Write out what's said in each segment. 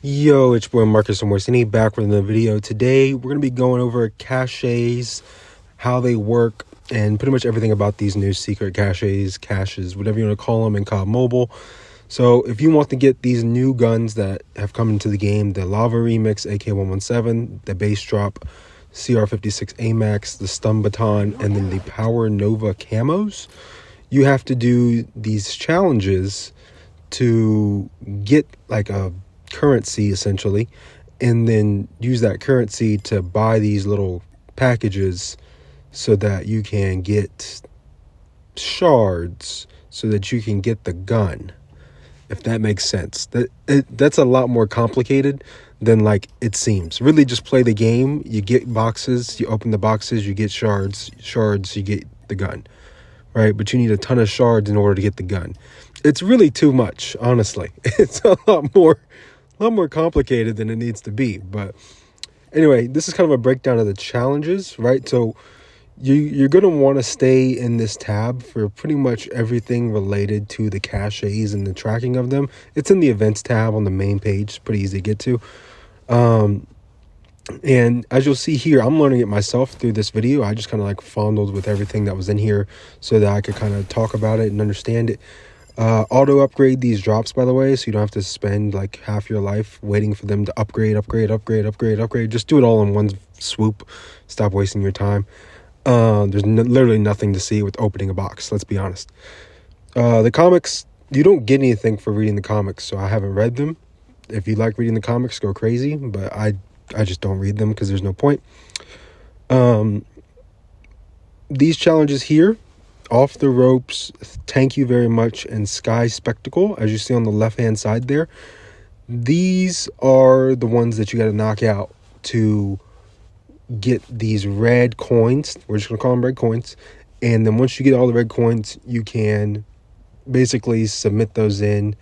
Yo, it's your boy Marcus Morsini back with another video. Today, we're going to be going over caches, how they work, and pretty much everything about these new secret caches, whatever you want to call them in COD Mobile. So, if you want to get these new guns that have come into the game, the Lava Remix AK-117, the Base Drop CR56 AMAX, the Stun Baton, and then the Power Nova camos, you have to do these challenges to get like a currency essentially, and then use that currency to buy these little packages so that you can get shards so that you can get the gun, if that makes sense. That's a lot more complicated than like it seems. Really, just play the game. You get boxes, you open the boxes, you get shards, you get the gun, right? But you need a ton of shards in order to get the gun. It's really too much, honestly. It's a lot more complicated than it needs to be. But anyway, this is kind of a breakdown of the challenges, right? So you're going to want to stay in this tab for pretty much everything related to the caches and the tracking of them. It's in the events tab on the main page. It's pretty easy to get to. And as you'll see here, I'm learning it myself through this video. I just kind of like fondled with everything that was in here so that I could kind of talk about it and understand it. Auto upgrade these drops, by the way, so you don't have to spend like half your life waiting for them to upgrade. Just do it all in one swoop. Stop wasting your time. There's literally nothing to see with opening a box, let's be honest. The comics, you don't get anything for reading the comics, so I haven't read them. If you like reading the comics, go crazy, but I just don't read them because there's no point. These challenges here, Off the Ropes, Thank You Very Much, and Sky Spectacle, as you see on the left hand side there, these are the ones that you got to knock out to get these red coins. We're just gonna call them red coins. And then once you get all the red coins, you can basically submit those in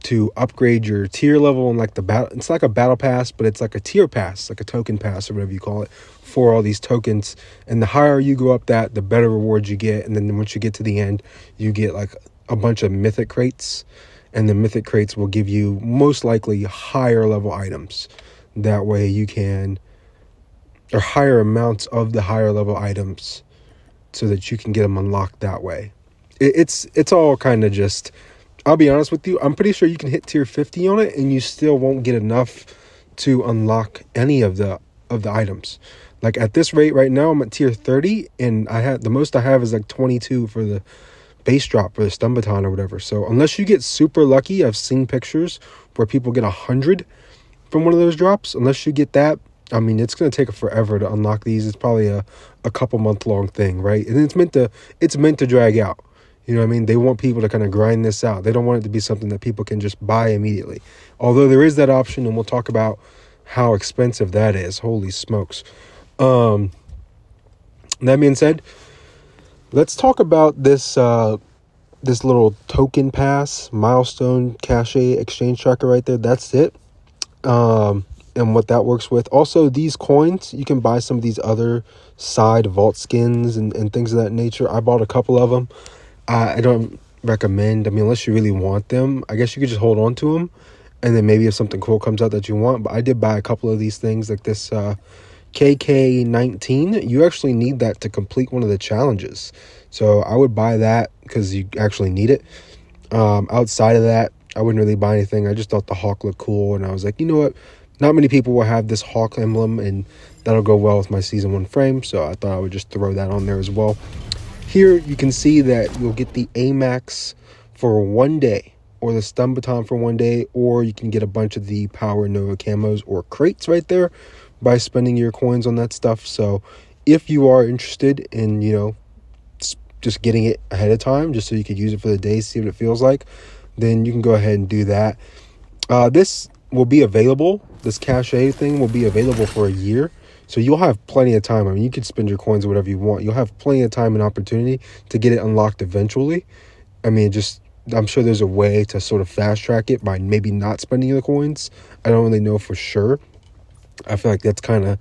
to upgrade your tier level and like the battle. It's like a battle pass, but it's like a tier pass, like a token pass or whatever you call it, for all these tokens. And the higher you go up that, the better rewards you get. And then once you get to the end, you get like a bunch of mythic crates, and the mythic crates will give you most likely higher level items. That way you can, or higher amounts of the higher level items, so that you can get them unlocked that way. It's all kind of just, I'll be honest with you, I'm pretty sure you can hit tier 50 on it and you still won't get enough to unlock any of the items. Like at this rate right now, I'm at tier 30, and the most I have is like 22 for the base drop for the stun baton or whatever. So unless you get super lucky, I've seen pictures where people get 100 from one of those drops. Unless you get that, I mean, it's going to take forever to unlock these. It's probably a couple month long thing, right? And it's meant to drag out. You know what I mean? They want people to kind of grind this out. They don't want it to be something that people can just buy immediately. Although there is that option, and we'll talk about how expensive that is. Holy smokes. That being said, let's talk about this this little token pass, milestone cache exchange tracker right there. That's it. And what that works with. Also, these coins, you can buy some of these other side vault skins and things of that nature. I bought a couple of them. I don't recommend, I mean, unless you really want them, I guess you could just hold on to them, and then maybe if something cool comes out that you want. But I did buy a couple of these things, like this KK19. You actually need that to complete one of the challenges, so I would buy that because you actually need it. Outside of that, I wouldn't really buy anything. I just thought the hawk looked cool, and I was like, you know what, not many people will have this hawk emblem, and that'll go well with my season 1 frame, so I thought I would just throw that on there as well. Here you can see that you'll get the AMAX for 1 day, or the stun baton for 1 day, or you can get a bunch of the Power Nova camos or crates right there by spending your coins on that stuff. So if you are interested in, you know, just getting it ahead of time, just so you could use it for the day, see what it feels like, then you can go ahead and do that. This will be available. This cache thing will be available for a year. So you'll have plenty of time. I mean, you can spend your coins whatever you want. You'll have plenty of time and opportunity to get it unlocked eventually. I mean, I'm sure there's a way to sort of fast track it by maybe not spending the coins. I don't really know for sure. I feel like that's kind of,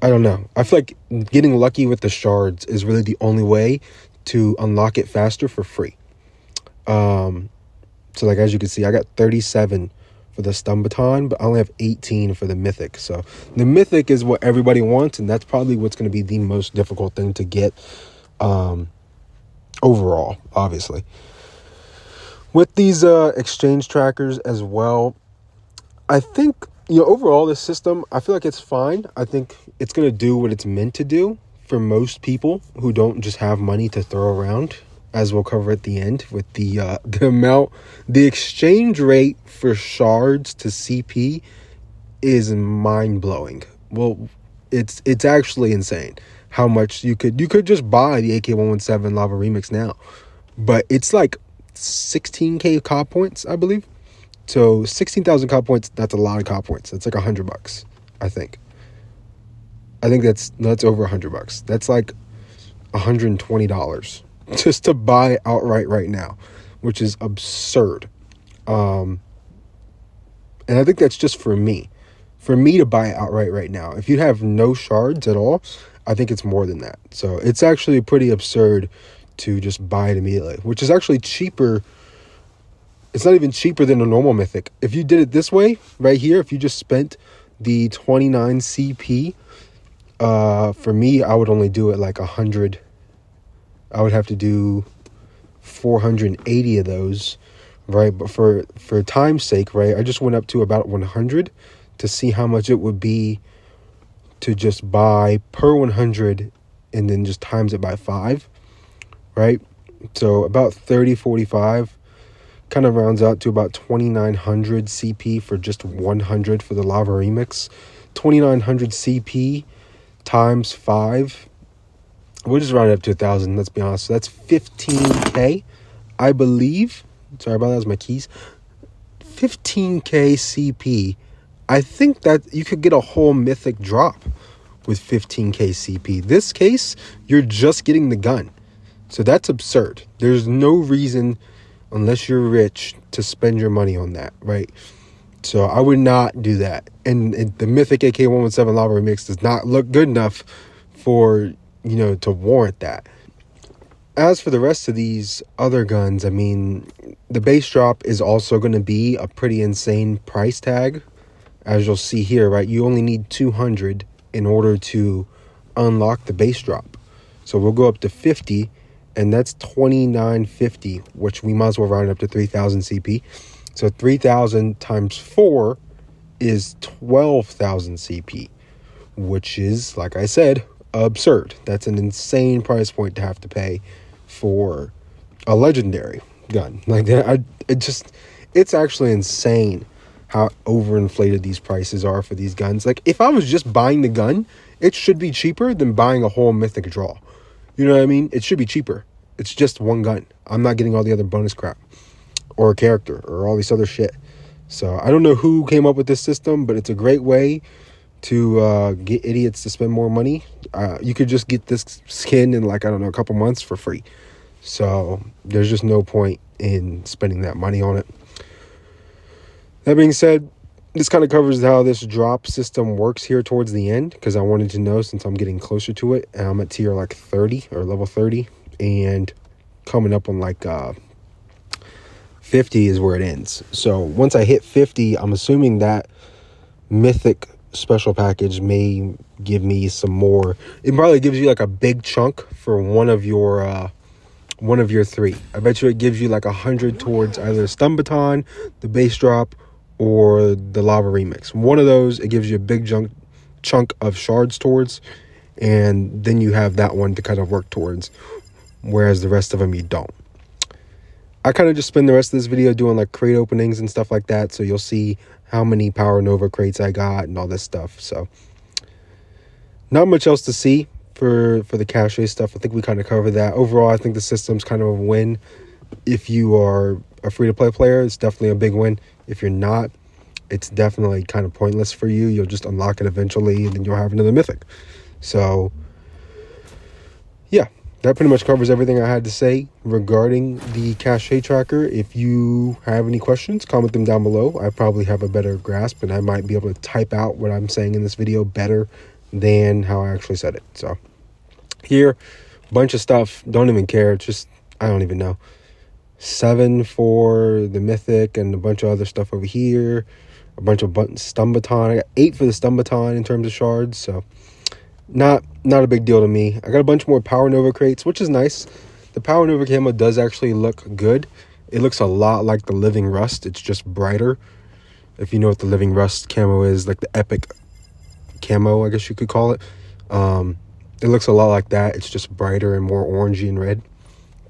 I don't know. I feel like getting lucky with the shards is really the only way to unlock it faster for free. So like, as you can see, I got 37 for the stun baton, but I only have 18 for the mythic. So the mythic is what everybody wants, and that's probably what's going to be the most difficult thing to get overall, obviously. With these exchange trackers as well, I think, overall this system, I feel like it's fine. I think it's going to do what it's meant to do for most people who don't just have money to throw around, as we'll cover at the end with the amount. The exchange rate for shards to CP is mind-blowing. Well, it's actually insane how much you could just buy the AK-117 Lava Remix now. But it's like 16k COD points, I believe. So 16,000 COD points, that's a lot of COD points. That's like $100, I think. I think that's over $100. That's like $120 just to buy outright right now, which is absurd. And I think that's just for me. For me to buy it outright right now. If you have no shards at all, I think it's more than that. So it's actually pretty absurd to just buy it immediately, which is actually cheaper. It's not even cheaper than a normal mythic. If you did it this way, right here, if you just spent the 29 CP, for me, I would only do it like 100. I would have to do 480 of those, right? But for time's sake, right, I just went up to about 100 to see how much it would be to just buy per 100 and then just times it by 5, right? So about 30, 45 kind of rounds out to about 2,900 CP for just 100 for the Lava Remix. 2,900 CP times 5. We'll just round it up to 1,000, let's be honest. So that's 15k, I believe. Sorry about that, was my keys. 15k CP. I think that you could get a whole mythic drop with 15k CP. This case, you're just getting the gun. So that's absurd. There's no reason, unless you're rich, to spend your money on that, right? So I would not do that. And the mythic AK-117 Lava Remix does not look good enough for, to warrant that. As for the rest of these other guns, I mean, the base drop is also going to be a pretty insane price tag. As you'll see here, right? You only need 200 in order to unlock the base drop. So we'll go up to 50, and that's 2,950, which we might as well round up to 3,000 CP. So 3,000 times 4 is 12,000 CP, which is, like I said, absurd. That's an insane price point to have to pay for a legendary gun like that. It's actually insane how overinflated these prices are for these guns. Like, if I was just buying the gun, it should be cheaper than buying a whole mythic draw. You know what I mean? It should be cheaper. It's just one gun. I'm not getting all the other bonus crap or a character or all this other shit. So I don't know who came up with this system, but it's a great way to get idiots to spend more money. You could just get this skin in, like, I don't know, a couple months for free. So there's just no point in spending that money on it. That being said, this kind of covers how this drop system works here towards the end, because I wanted to know, since I'm getting closer to it, and I'm at tier like 30 or level 30, and coming up on like 50 is where it ends. So once I hit 50, I'm assuming that mythic special package may give me some more. It probably gives you like a big chunk for one of your 3. I bet you it gives you like 100 towards either the stun baton, the base drop, or the Lava Remix. One of those, it gives you a big chunk of shards towards, and then you have that one to kind of work towards, whereas the rest of them you don't. I kind of just spend the rest of this video doing like crate openings and stuff like that, so you'll see how many Power Nova crates I got and all this stuff. So not much else to see for the cache stuff. I think we kind of covered that. Overall, I think the system's kind of a win. If you are a free-to-play player, it's definitely a big win. If you're not, it's definitely kind of pointless for you. You'll just unlock it eventually, and then you'll have another mythic. So yeah, that pretty much covers everything I had to say regarding the cache tracker. If you have any questions, comment them down below. I probably have a better grasp, and I might be able to type out what I'm saying in this video better than how I actually said it. So here, bunch of stuff, don't even care. It's just, I don't even know. 7 for the mythic and a bunch of other stuff over here. a bunch of stun baton. I got 8 for the stun baton in terms of shards, so not a big deal to me. I got a bunch more Power Nova crates, which is nice. The Power Nova camo does actually look good. It looks a lot like the Living Rust. It's just brighter. If you know what the Living Rust camo is, like the epic camo, I guess you could call it. It looks a lot like that. It's just brighter and more orangey and red.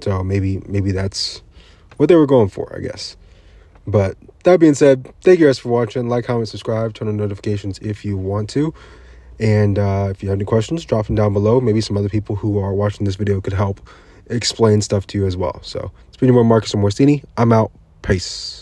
So maybe that's what they were going for, I guess. But that being said, thank you guys for watching. Like, comment, subscribe, turn on notifications if you want to. And if you have any questions, drop them down below. Maybe some other people who are watching this video could help explain stuff to you as well. So it's been your boy Marcus and Morstini. I'm out. Peace.